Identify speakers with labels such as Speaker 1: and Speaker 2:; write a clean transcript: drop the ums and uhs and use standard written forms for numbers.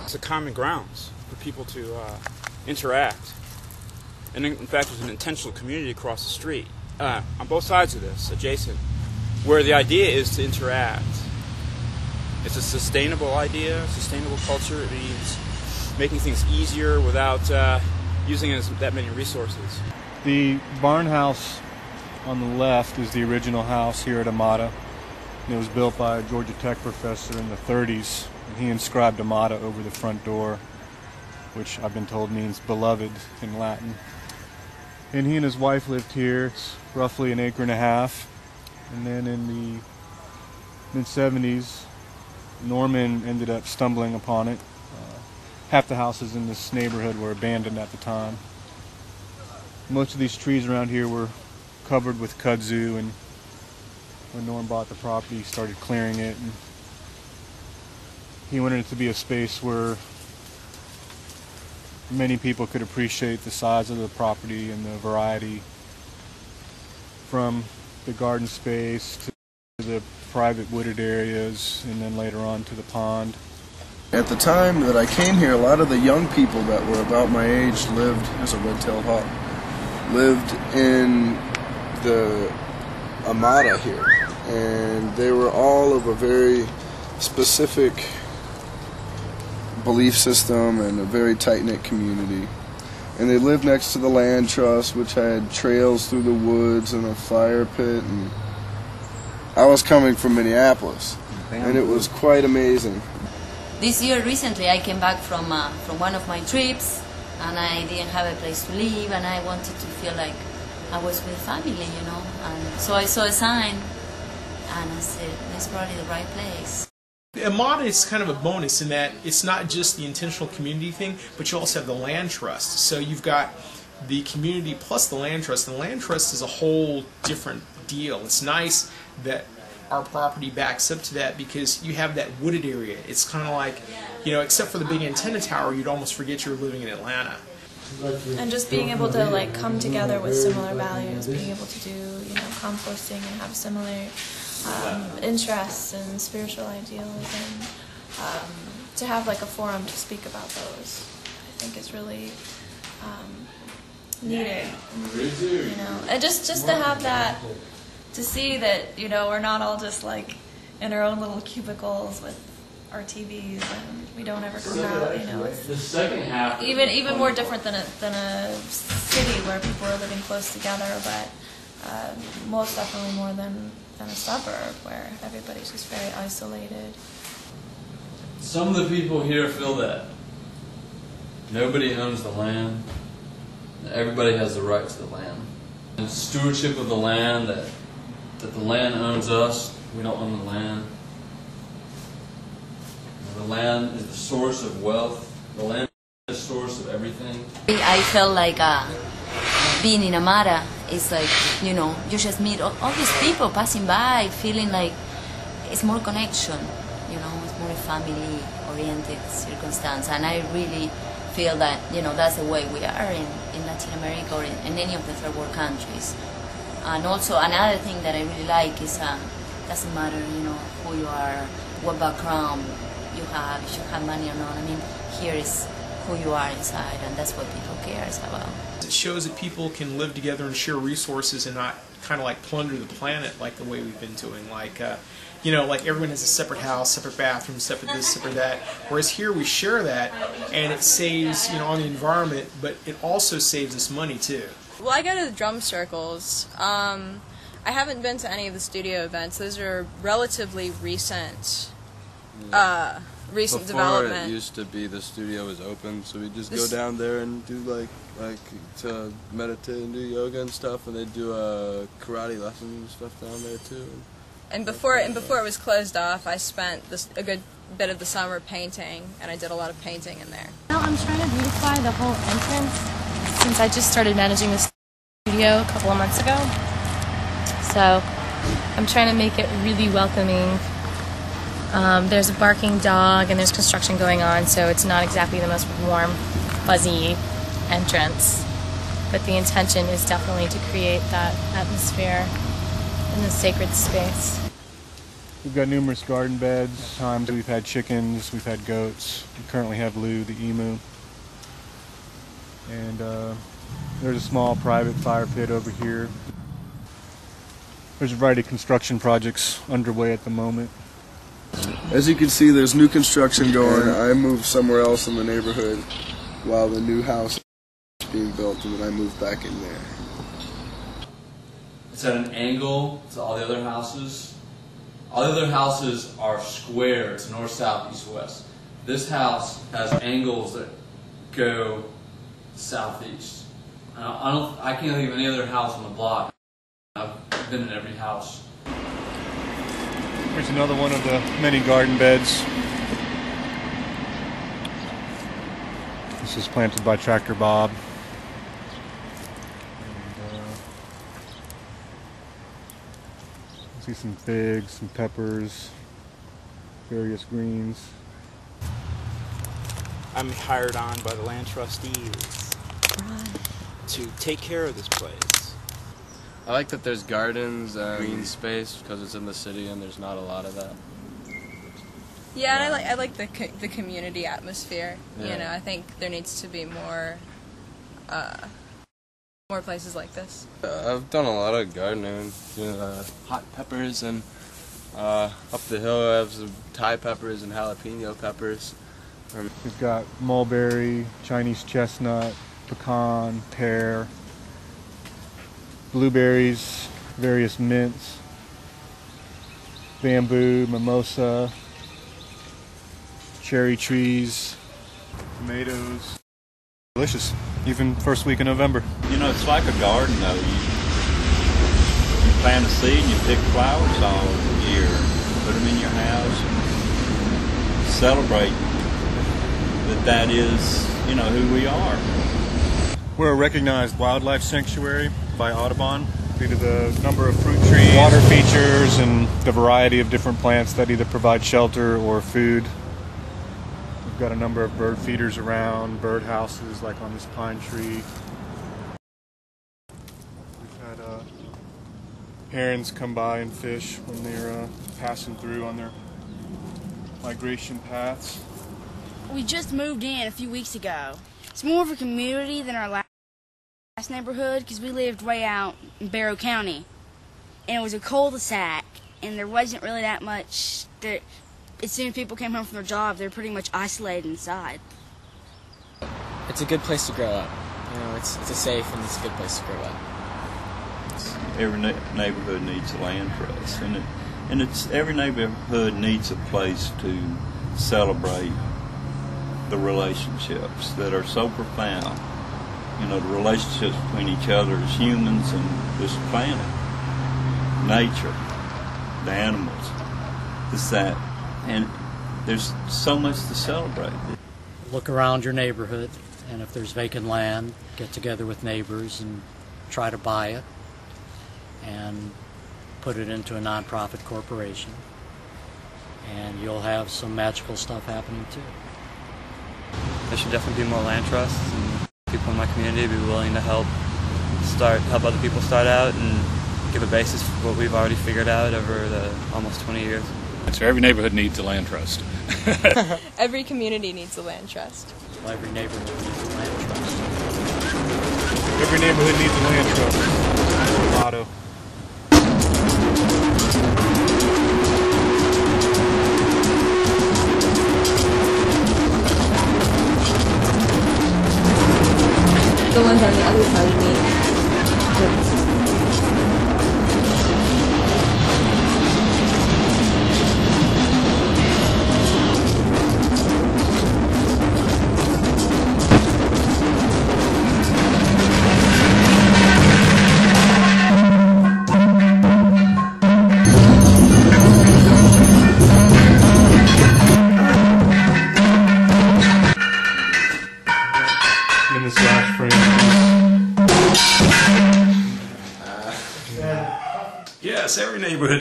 Speaker 1: It's a common grounds for people to interact. And in fact, there's an intentional community across the street, on both sides of this, adjacent, where the idea is to interact. It's a sustainable idea, sustainable culture. It means making things easier without using that many resources.
Speaker 2: The barn house on the left is the original house here at Amata. And it was built by a Georgia Tech professor in the 30s. And he inscribed Amata over the front door, which I've been told means beloved in Latin. And he and his wife lived here. It's roughly an acre and a half. And then in the mid-70s, Norman ended up stumbling upon it. Half the houses in this neighborhood were abandoned at the time. Most of these trees around here were covered with kudzu, and when Norm bought the property, he started clearing it. And he wanted it to be a space where many people could appreciate the size of the property and the variety, from the garden space to the private wooded areas, and then later on to the pond.
Speaker 3: At the time that I came here, a lot of the young people that were about my age lived, as a red-tailed hawk, lived in the Amata here, and they were all of a very specific belief system and a very tight-knit community. And they lived next to the land trust, which had trails through the woods and a fire pit. And I was coming from Minneapolis, and it was quite amazing.
Speaker 4: This year, recently, I came back from one of my trips, and I didn't have a place to live, and I wanted to feel like I was with family, you know. And so I saw a sign, and I said, this is probably the right place.
Speaker 5: Amata is kind of a bonus in that it's not just the intentional community thing, but you also have the land trust. So you've got the community plus the land trust, and the land trust is a whole different deal. It's nice that our property backs up to that because you have that wooded area. It's kind of like, you know, except for the big antenna tower, you'd almost forget you were living in Atlanta.
Speaker 6: And just being able to like come together with similar values, being able to do, you know, composting and have similar interests and spiritual ideals, and to have like a forum to speak about those, I think is really needed. You know, and just to have that, to see that, you know, we're not all just like in our own little cubicles with our TVs and we don't ever come out. You know, it's
Speaker 7: the second half
Speaker 6: even more different than a city where people are living close together, but most definitely more than a suburb where everybody's just very isolated.
Speaker 7: Some of the people here feel that nobody owns the land, that everybody has the right to the land. And stewardship of the land, that the land owns us, we don't own the land. The land is the source of wealth, the land is the source of everything.
Speaker 4: I felt like being in Amata is like, you know, you just meet all these people passing by, feeling like it's more connection, you know, it's more a family-oriented circumstance. And I really feel that, you know, that's the way we are in Latin America or in any of the third world countries. And also another thing that I really like is doesn't matter, you know, who you are, what background you have, if you have money or not. I mean, here is who you are inside, and that's what people cares about.
Speaker 5: It shows that people can live together and share resources and not kind of like plunder the planet like the way we've been doing. Like, you know, like everyone has a separate house, separate bathroom, separate this, separate that. Whereas here we share that, and it saves, you know, on the environment, but it also saves us money too.
Speaker 8: Well, I go to the drum circles. I haven't been to any of the studio events. Those are relatively recent. Recent development.
Speaker 9: Before it used to be the studio was open, so we just go down there and do like to meditate and do yoga and stuff, and they do karate lessons and stuff down there too.
Speaker 8: And before it was closed off, I spent a good bit of the summer painting, and I did a lot of painting in there.
Speaker 10: Now I'm trying to beautify the whole entrance since I just started managing the studio a couple of months ago. So I'm trying to make it really welcoming. There's a barking dog and there's construction going on, so it's not exactly the most warm, fuzzy entrance. But the intention is definitely to create that atmosphere in the sacred space.
Speaker 2: We've got numerous garden beds. Times we've had chickens, we've had goats. We currently have Lou, the emu. And there's a small private fire pit over here. There's a variety of construction projects underway at the moment.
Speaker 3: As you can see, there's new construction going. I moved somewhere else in the neighborhood while the new house is being built, and then I moved back in there.
Speaker 7: It's at an angle to all the other houses. All the other houses are square. It's north, south, east, west. This house has angles that go southeast. I can't think of any other house on the block. I've been in every house.
Speaker 2: Here's another one of the many garden beds. This is planted by Tractor Bob. See some figs, some peppers, various greens.
Speaker 1: I'm hired on by the land trustees to take care of this place.
Speaker 9: I like that there's gardens and green space because it's in the city and there's not a lot of that.
Speaker 8: Yeah, and I like the community atmosphere.
Speaker 9: Yeah.
Speaker 8: You know, I think there needs to be more places like this.
Speaker 9: I've done a lot of gardening, hot peppers, and up the hill I have some Thai peppers and jalapeno peppers.
Speaker 2: We've got mulberry, Chinese chestnut, pecan, pear, blueberries, various mints, bamboo, mimosa, cherry trees, tomatoes. Delicious, even first week in November.
Speaker 11: You know, it's like a garden though. You plant a seed and you pick flowers all year, put them in your house, and celebrate that is, you know, who we are.
Speaker 2: We're a recognized wildlife sanctuary by Audubon due to the number of fruit trees, water features, and the variety of different plants that either provide shelter or food. We've got a number of bird feeders around, bird houses like on this pine tree. We've had herons come by and fish when they're passing through on their migration paths.
Speaker 12: We just moved in a few weeks ago. It's more of a community than our last neighborhood because we lived way out in Barrow County. And it was a cul-de-sac, and there wasn't really that much that as soon as people came home from their job, they're pretty much isolated inside.
Speaker 13: It's a good place to grow up. You know, it's a safe and it's a good place to grow up.
Speaker 11: Every neighborhood needs a land trust, and every neighborhood needs a place to celebrate the relationships that are so profound. You know, the relationships between each other as humans and this planet, nature, the animals, and there's so much to celebrate.
Speaker 14: Look around your neighborhood, and if there's vacant land, get together with neighbors and try to buy it and put it into a nonprofit corporation, and you'll have some magical stuff happening too.
Speaker 15: There should definitely be more land trusts, and people in my community be willing to help other people start out and give a basis for what we've already figured out over the almost 20 years.
Speaker 16: So every neighborhood needs a land trust.
Speaker 8: Every community needs a land trust.
Speaker 14: Well, every neighborhood needs a land trust.
Speaker 2: Every neighborhood needs a land trust. Motto.
Speaker 4: The ones on the other side of me.
Speaker 2: In this last frame.
Speaker 17: Yes, every neighborhood